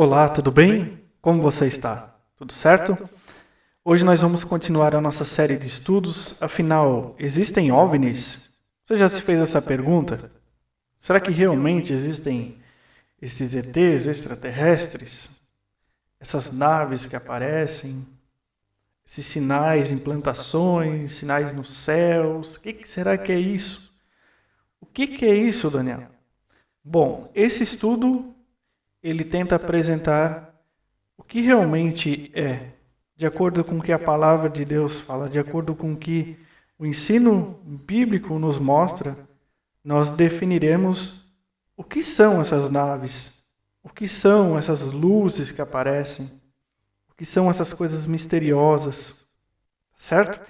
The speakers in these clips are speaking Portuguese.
Olá, tudo bem? Como você está? Tudo certo? Hoje nós vamos continuar a nossa série de estudos. Afinal, existem OVNIs? Você já se fez essa pergunta? Será que realmente existem esses ETs extraterrestres? Essas naves que aparecem? Esses sinais, implantações, sinais nos céus? O que será que é isso? O que é isso, Daniel? Bom, esse estudo ele tenta apresentar o que realmente é, de acordo com o que a palavra de Deus fala, de acordo com o que o ensino bíblico nos mostra, nós definiremos o que são essas naves, o que são essas luzes que aparecem, o que são essas coisas misteriosas, certo?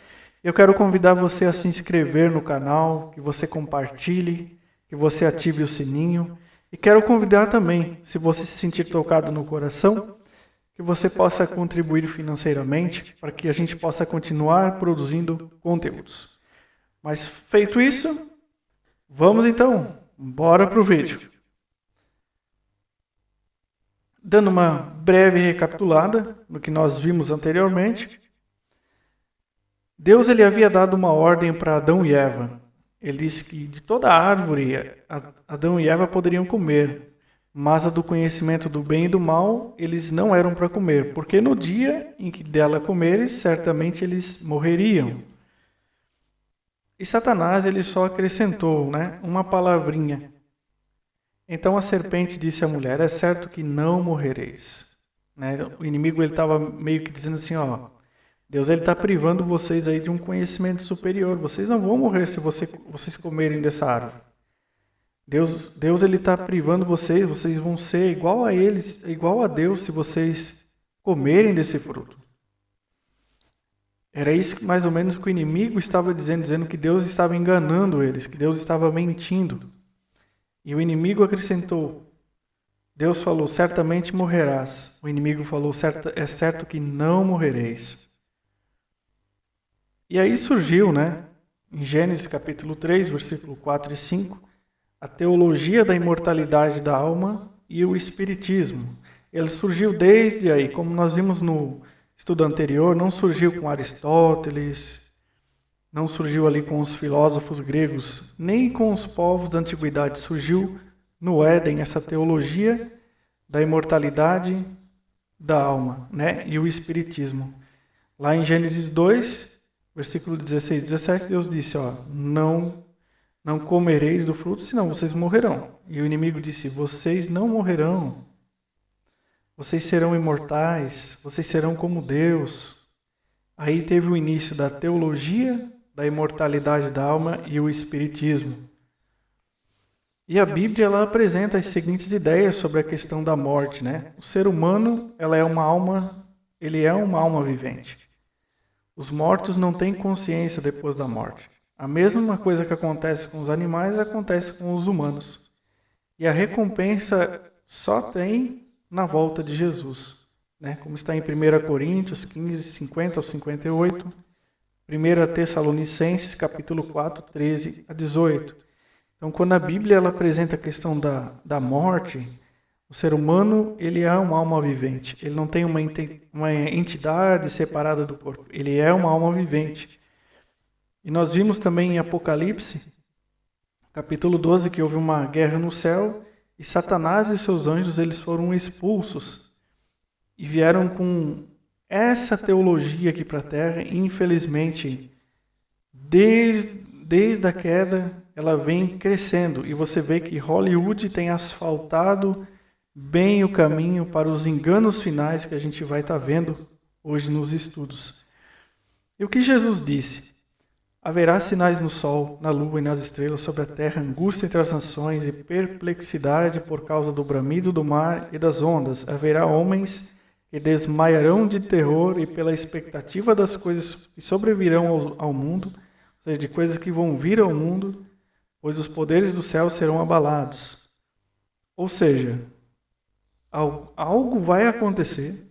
Eu quero convidar você a se inscrever no canal, que você compartilhe, que você ative o sininho. E quero convidar também, se você se sentir tocado no coração, que você possa contribuir financeiramente para que a gente possa continuar produzindo conteúdos. Mas feito isso, vamos então, bora para o vídeo. Dando uma breve recapitulada no que nós vimos anteriormente, Deus ele havia dado uma ordem para Adão e Eva. Ele disse que de toda árvore Adão e Eva poderiam comer, mas a do conhecimento do bem e do mal eles não eram para comer, porque no dia em que dela comeres, certamente eles morreriam. E Satanás ele só acrescentou, uma palavrinha. Então a serpente disse à mulher: é certo que não morrereis. O inimigo ele estava meio que dizendo assim, Deus ele está privando vocês aí de um conhecimento superior. Vocês não vão morrer se vocês comerem dessa árvore. Deus ele está privando vocês. Vocês vão ser igual a eles, igual a Deus, se vocês comerem desse fruto. Era isso mais ou menos que o inimigo estava dizendo que Deus estava enganando eles, que Deus estava mentindo. E o inimigo acrescentou. Deus falou: certamente morrerás. O inimigo falou: é certo que não morrereis. E aí surgiu, em Gênesis capítulo 3, versículo 4 e 5, a teologia da imortalidade da alma e o espiritismo. Ele surgiu desde aí, como nós vimos no estudo anterior, não surgiu com Aristóteles, não surgiu ali com os filósofos gregos, nem com os povos da antiguidade. Surgiu no Éden essa teologia da imortalidade da alma, e o espiritismo. Lá em Gênesis 2, versículo 16 e 17, Deus disse, não comereis do fruto, senão vocês morrerão. E o inimigo disse, vocês não morrerão. Vocês serão imortais, vocês serão como Deus. Aí teve o início da teologia da imortalidade da alma e o espiritismo. E a Bíblia ela apresenta as seguintes ideias sobre a questão da morte, O ser humano, ele é uma alma vivente. Os mortos não têm consciência depois da morte. A mesma coisa que acontece com os animais acontece com os humanos. E a recompensa só tem na volta de Jesus. Como está em 1 Coríntios 15, 50 ao 58, 1 Tessalonicenses capítulo 4, 13 a 18. Então, quando a Bíblia ela apresenta a questão da morte, o ser humano ele é uma alma vivente. Ele não tem uma entidade separada do corpo. Ele é uma alma vivente. E nós vimos também em Apocalipse, capítulo 12, que houve uma guerra no céu e Satanás e seus anjos eles foram expulsos e vieram com essa teologia aqui para a Terra. E, infelizmente, desde a queda, ela vem crescendo. E você vê que Hollywood tem asfaltado bem o caminho para os enganos finais que a gente vai estar vendo hoje nos estudos. E o que Jesus disse? Haverá sinais no sol, na lua e nas estrelas, sobre a terra, angústia entre as nações e perplexidade por causa do bramido do mar e das ondas. Haverá homens que desmaiarão de terror e pela expectativa das coisas que sobrevirão ao mundo, ou seja, de coisas que vão vir ao mundo, pois os poderes do céu serão abalados. Ou seja, algo vai acontecer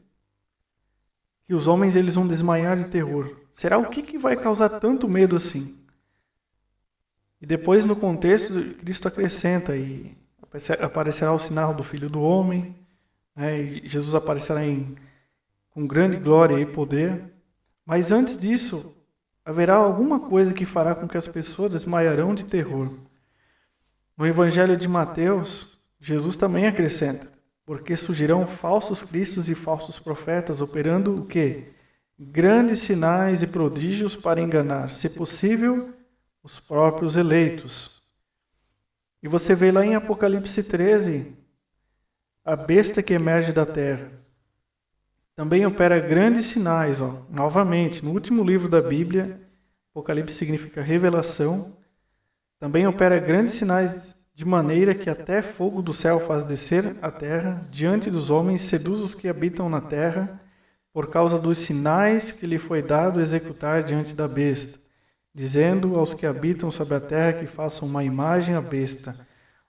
que os homens eles vão desmaiar de terror. Será o que vai causar tanto medo assim? E depois, no contexto, Cristo acrescenta, e aparecerá o sinal do Filho do Homem, né, e Jesus aparecerá com grande glória e poder. Mas antes disso, haverá alguma coisa que fará com que as pessoas desmaiarão de terror. No Evangelho de Mateus, Jesus também acrescenta: porque surgirão falsos cristos e falsos profetas, operando o quê? Grandes sinais e prodígios para enganar, se possível, os próprios eleitos. E você vê lá em Apocalipse 13, a besta que emerge da terra. Também opera grandes sinais, novamente, no último livro da Bíblia, Apocalipse significa revelação, também opera grandes sinais de maneira que até fogo do céu faz descer a terra, diante dos homens, seduz os que habitam na terra, por causa dos sinais que lhe foi dado executar diante da besta, dizendo aos que habitam sobre a terra que façam uma imagem à besta.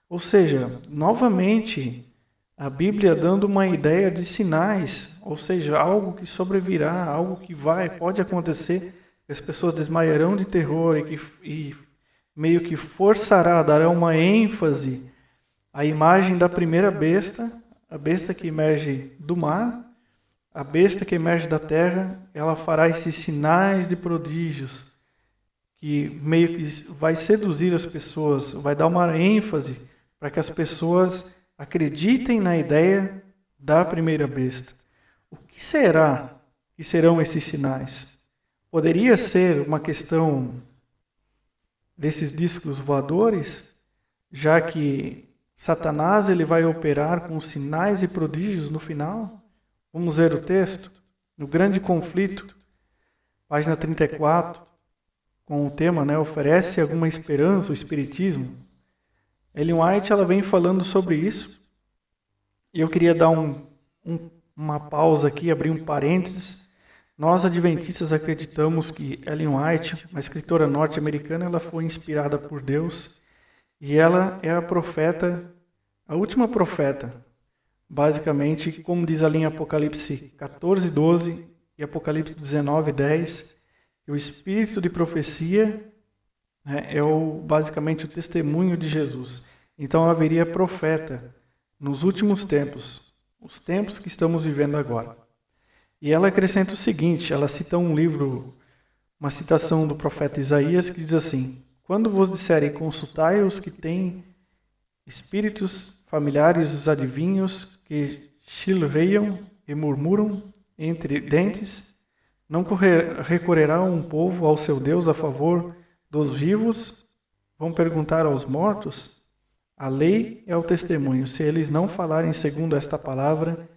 Ou seja, novamente, a Bíblia dando uma ideia de sinais, ou seja, algo que sobrevirá, algo que pode acontecer, as pessoas desmaiarão de terror e meio que forçará, dará uma ênfase à imagem da primeira besta, a besta que emerge do mar, a besta que emerge da terra, ela fará esses sinais de prodígios, que meio que vai seduzir as pessoas, vai dar uma ênfase para que as pessoas acreditem na ideia da primeira besta. O que será que serão esses sinais? Poderia ser uma questão desses discos voadores, já que Satanás ele vai operar com sinais e prodígios no final? Vamos ver o texto. No Grande Conflito, página 34, com o tema, oferece alguma esperança, o Espiritismo. Ellen White ela vem falando sobre isso. E eu queria dar uma pausa aqui, abrir um parênteses. Nós, adventistas, acreditamos que Ellen White, uma escritora norte-americana, ela foi inspirada por Deus e ela é a profeta, a última profeta, basicamente, como diz ali em Apocalipse 14, 12 e Apocalipse 19, 10, o espírito de profecia é basicamente o testemunho de Jesus. Então haveria profeta nos últimos tempos, os tempos que estamos vivendo agora. E ela acrescenta o seguinte, ela cita um livro, uma citação do profeta Isaías, que diz assim: quando vos disserem consultai os que têm espíritos familiares, os adivinhos, que chilreiam e murmuram entre dentes, não recorrerá um povo ao seu Deus a favor dos vivos? Vão perguntar aos mortos? A lei é o testemunho. Se eles não falarem segundo esta palavra,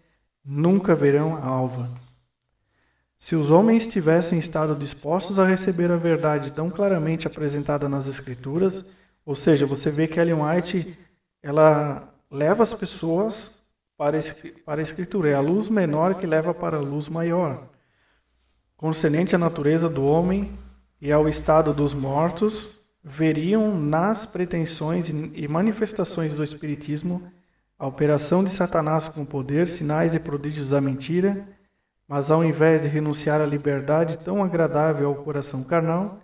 nunca verão a alva. Se os homens tivessem estado dispostos a receber a verdade tão claramente apresentada nas Escrituras, ou seja, você vê que Ellen White ela leva as pessoas para a Escritura. É a luz menor que leva para a luz maior. Concernente à natureza do homem e ao estado dos mortos, veriam nas pretensões e manifestações do Espiritismo a operação de Satanás com poder, sinais e prodígios da mentira, mas ao invés de renunciar à liberdade tão agradável ao coração carnal,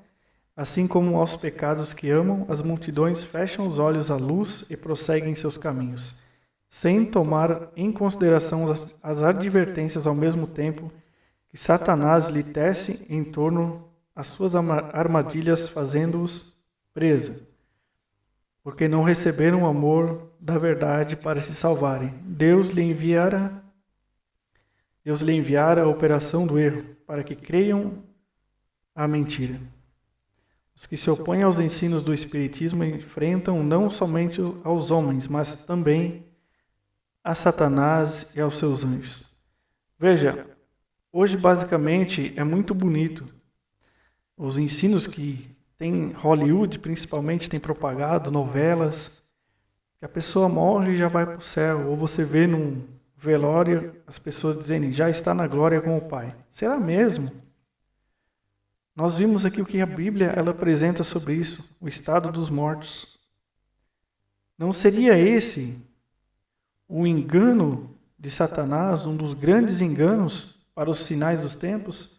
assim como aos pecados que amam, as multidões fecham os olhos à luz e prosseguem seus caminhos, sem tomar em consideração as advertências ao mesmo tempo que Satanás lhe tece em torno às suas armadilhas, fazendo-os presa, porque não receberam o amor da verdade para se salvarem. Deus lhe enviara a operação do erro, para que creiam a mentira. Os que se opõem aos ensinos do Espiritismo enfrentam não somente aos homens, mas também a Satanás e aos seus anjos. Veja, hoje basicamente é muito bonito. Os ensinos que tem Hollywood, principalmente, tem propagado, novelas, que a pessoa morre e já vai para o céu. Ou você vê num velório as pessoas dizendo, já está na glória com o Pai. Será mesmo? Nós vimos aqui o que a Bíblia ela apresenta sobre isso, o estado dos mortos. Não seria esse o engano de Satanás, um dos grandes enganos para os finais dos tempos?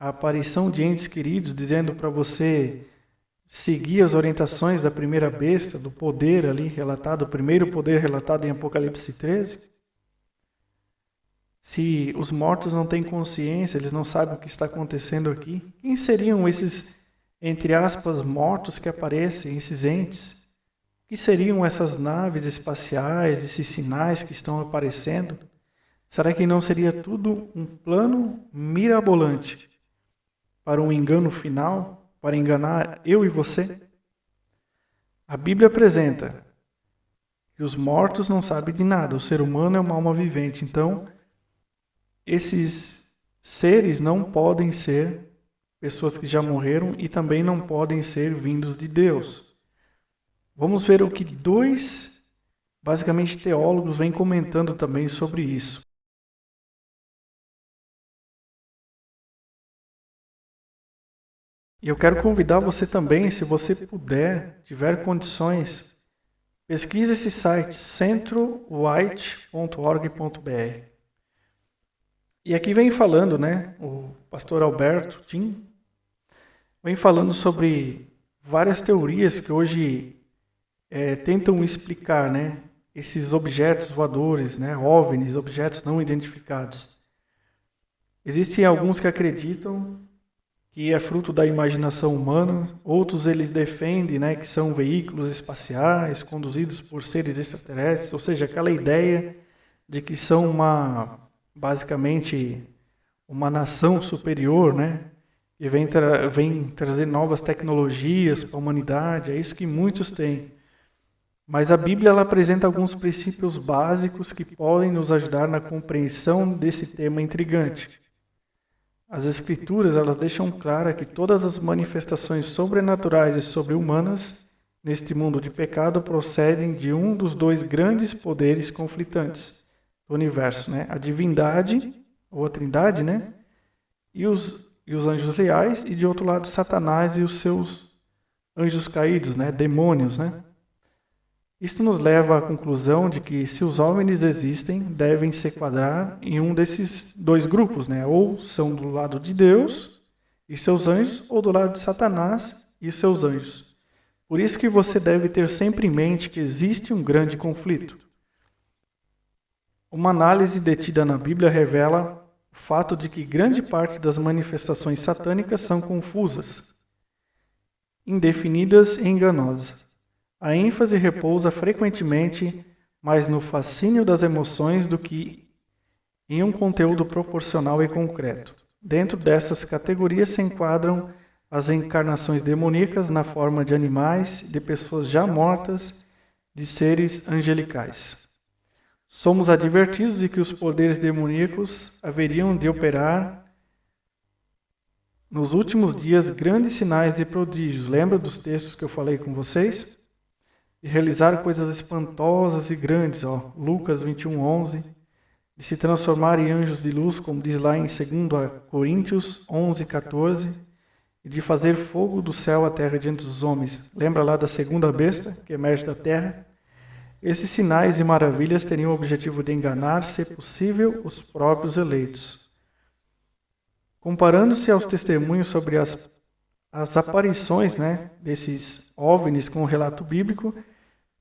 A aparição de entes queridos dizendo para você seguir as orientações da primeira besta, do poder ali relatado, o primeiro poder relatado em Apocalipse 13? Se os mortos não têm consciência, eles não sabem o que está acontecendo aqui, quem seriam esses, entre aspas, mortos que aparecem, esses entes? O que seriam essas naves espaciais, esses sinais que estão aparecendo? Será que não seria tudo um plano mirabolante para um engano final, para enganar eu e você? A Bíblia apresenta que os mortos não sabem de nada, o ser humano é uma alma vivente, então esses seres não podem ser pessoas que já morreram e também não podem ser vindos de Deus. Vamos ver o que dois, basicamente, teólogos vêm comentando também sobre isso. E eu quero convidar você também, se você puder, tiver condições, pesquise esse site, centrowhite.org.br. E aqui vem falando, né, o pastor Alberto Tim, vem falando sobre várias teorias que hoje tentam explicar, né, esses objetos voadores, né, OVNIs, objetos não identificados. Existem alguns que acreditam que é fruto da imaginação humana, outros eles defendem, né, que são veículos espaciais conduzidos por seres extraterrestres, ou seja, aquela ideia de que são basicamente uma nação superior, né, e vem trazer novas tecnologias para a humanidade, é isso que muitos têm. Mas a Bíblia ela apresenta alguns princípios básicos que podem nos ajudar na compreensão desse tema intrigante. As Escrituras elas deixam claro que todas as manifestações sobrenaturais e sobre-humanas neste mundo de pecado procedem de um dos dois grandes poderes conflitantes do universo, né? A divindade, ou a trindade, né? E os anjos reais, e de outro lado Satanás e os seus anjos caídos, né? Demônios, né? Isto nos leva à conclusão de que, se os OVNIs existem, devem se enquadrar em um desses dois grupos, né? Ou são do lado de Deus e seus anjos, ou do lado de Satanás e seus anjos. Por isso que você deve ter sempre em mente que existe um grande conflito. Uma análise detida na Bíblia revela o fato de que grande parte das manifestações satânicas são confusas, indefinidas e enganosas. A ênfase repousa frequentemente mais no fascínio das emoções do que em um conteúdo proporcional e concreto. Dentro dessas categorias se enquadram as encarnações demoníacas na forma de animais, de pessoas já mortas, de seres angelicais. Somos advertidos de que os poderes demoníacos haveriam de operar nos últimos dias grandes sinais e prodígios. Lembra dos textos que eu falei com vocês? E realizar coisas espantosas e grandes, Lucas 21:11, de se transformar em anjos de luz, como diz lá em 2 Coríntios 11:14, e de fazer fogo do céu à terra diante dos homens. Lembra lá da segunda besta que emerge da terra? Esses sinais e maravilhas teriam o objetivo de enganar, se possível, os próprios eleitos. Comparando-se aos testemunhos sobre as aparições, né, desses OVNIs com o relato bíblico,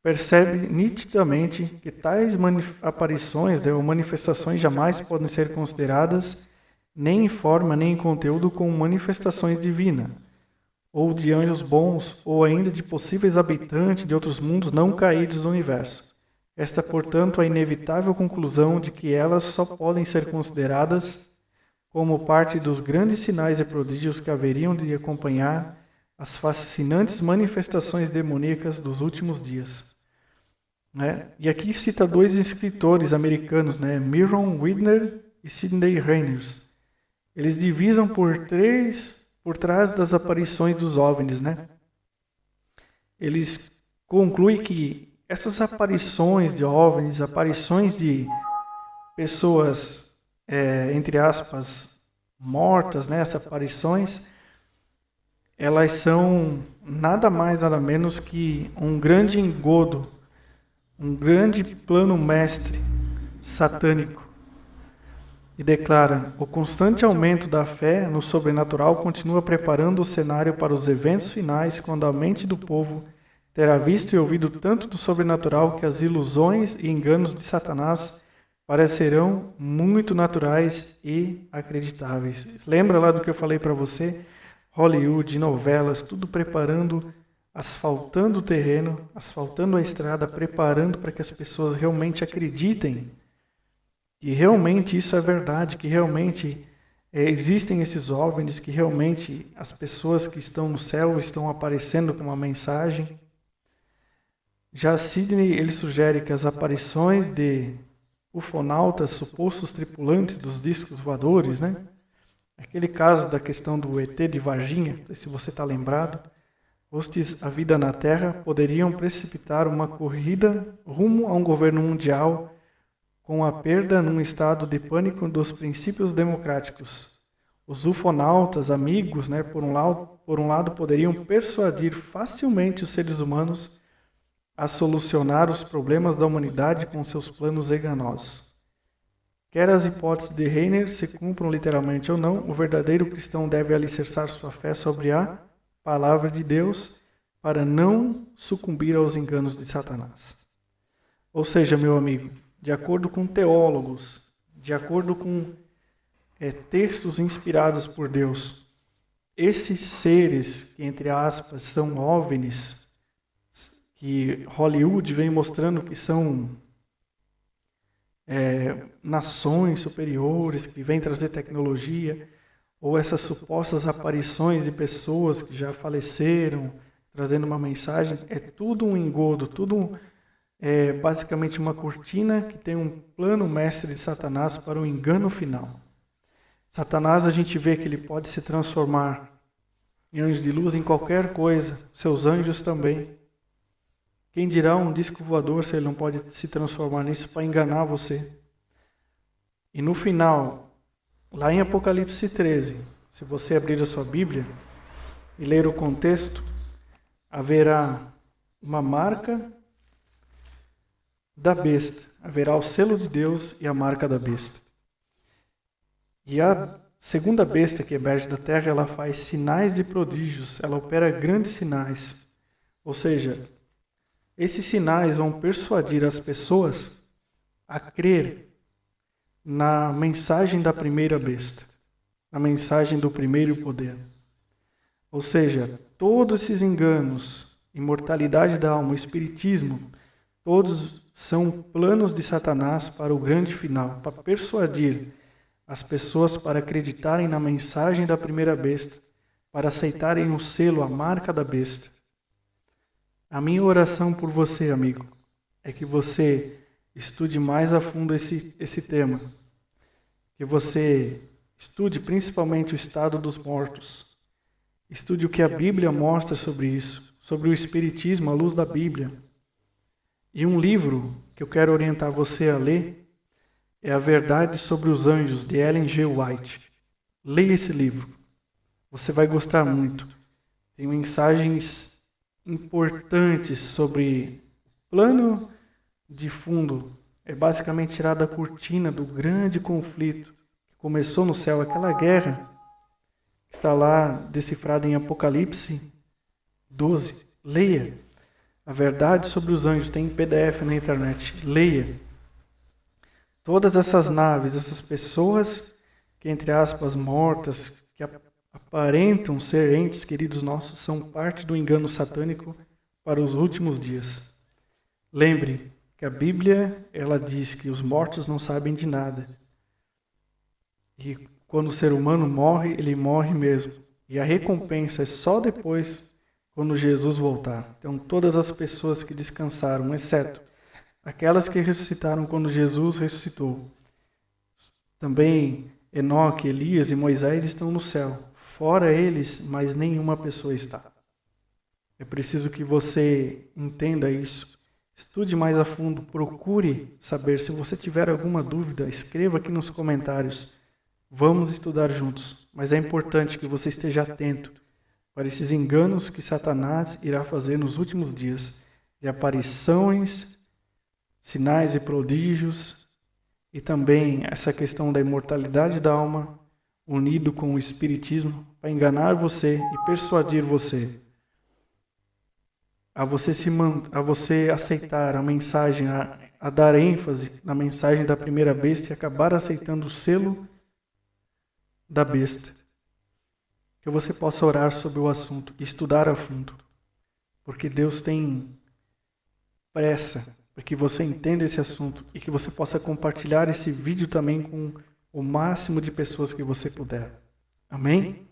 percebe nitidamente que tais aparições ou manifestações jamais podem ser consideradas nem em forma nem em conteúdo como manifestações divinas, ou de anjos bons, ou ainda de possíveis habitantes de outros mundos não caídos do universo. Esta, portanto, a inevitável conclusão de que elas só podem ser consideradas como parte dos grandes sinais e prodígios que haveriam de acompanhar as fascinantes manifestações demoníacas dos últimos dias. Né? E aqui cita dois escritores americanos, né? Myron Widner e Sidney Reyners. Eles divisam por trás das aparições dos OVNIs. Né? Eles concluem que essas aparições de OVNIs, aparições de pessoas, entre aspas, mortas, né? Essas aparições, elas são nada mais, nada menos que um grande engodo, um grande plano mestre satânico. E declara: o constante aumento da fé no sobrenatural continua preparando o cenário para os eventos finais, quando a mente do povo terá visto e ouvido tanto do sobrenatural que as ilusões e enganos de Satanás parecerão muito naturais e acreditáveis. Lembra lá do que eu falei para você? Hollywood, novelas, tudo preparando, asfaltando o terreno, asfaltando a estrada, preparando para que as pessoas realmente acreditem que realmente isso é verdade, que realmente existem esses OVNIs, que realmente as pessoas que estão no céu estão aparecendo com uma mensagem. Já Sidney, ele sugere que as aparições de ufonautas, supostos tripulantes dos discos voadores, né? Aquele caso da questão do ET de Varginha, não sei se você está lembrado, hostes à vida na Terra poderiam precipitar uma corrida rumo a um governo mundial com a perda num estado de pânico dos princípios democráticos. Os ufonautas, amigos, né, por um lado, poderiam persuadir facilmente os seres humanos a solucionar os problemas da humanidade com seus planos enganosos. Quer as hipóteses de Reiner se cumpram literalmente ou não, o verdadeiro cristão deve alicerçar sua fé sobre a palavra de Deus para não sucumbir aos enganos de Satanás. Ou seja, meu amigo, de acordo com teólogos, de acordo com textos inspirados por Deus, esses seres que, entre aspas, são OVNIs, que Hollywood vem mostrando que são nações superiores, que vêm trazer tecnologia, ou essas supostas aparições de pessoas que já faleceram, trazendo uma mensagem, é tudo um engodo, tudo basicamente uma cortina que tem um plano mestre de Satanás para o engano final. Satanás, a gente vê que ele pode se transformar em anjo de luz em qualquer coisa, seus anjos também. Quem dirá um disco voador se ele não pode se transformar nisso para enganar você? E no final, lá em Apocalipse 13, se você abrir a sua Bíblia e ler o contexto, haverá uma marca da besta, haverá o selo de Deus e a marca da besta. E a segunda besta que emerge da terra, ela faz sinais de prodígios, ela opera grandes sinais. Ou seja, esses sinais vão persuadir as pessoas a crer na mensagem da primeira besta, na mensagem do primeiro poder. Ou seja, todos esses enganos, imortalidade da alma, o espiritismo, todos são planos de Satanás para o grande final, para persuadir as pessoas para acreditarem na mensagem da primeira besta, para aceitarem o selo, a marca da besta. A minha oração por você, amigo, é que você estude mais a fundo esse tema. Que você estude principalmente o estado dos mortos. Estude o que a Bíblia mostra sobre isso, sobre o Espiritismo à luz da Bíblia. E um livro que eu quero orientar você a ler é A Verdade sobre os Anjos, de Ellen G. White. Leia esse livro. Você vai gostar muito. Tem mensagens importantes sobre plano de fundo. É basicamente tirar da cortina do grande conflito que começou no céu, aquela guerra que está lá decifrada em Apocalipse 12. Leia. A Verdade sobre os Anjos, tem em PDF na internet. Leia. Todas essas naves, essas pessoas que, entre aspas, mortas, que aparentam ser entes queridos nossos, são parte do engano satânico para os últimos dias. Lembre que a Bíblia, ela diz que os mortos não sabem de nada. E quando o ser humano morre, ele morre mesmo. E a recompensa é só depois, quando Jesus voltar. Então, todas as pessoas que descansaram, exceto aquelas que ressuscitaram quando Jesus ressuscitou. Também Enoque, Elias e Moisés estão no céu. Fora eles, mais nenhuma pessoa está. É preciso que você entenda isso. Estude mais a fundo, procure saber. Se você tiver alguma dúvida, escreva aqui nos comentários. Vamos estudar juntos. Mas é importante que você esteja atento para esses enganos que Satanás irá fazer nos últimos dias, de aparições, sinais e prodígios, e também essa questão da imortalidade da alma, unido com o espiritismo, para enganar você e persuadir você a você aceitar a mensagem, a dar ênfase na mensagem da primeira besta e acabar aceitando o selo da besta. Que você possa orar sobre o assunto e estudar a fundo, porque Deus tem pressa para que você entenda esse assunto e que você possa compartilhar esse vídeo também com o máximo de pessoas que você puder. Amém?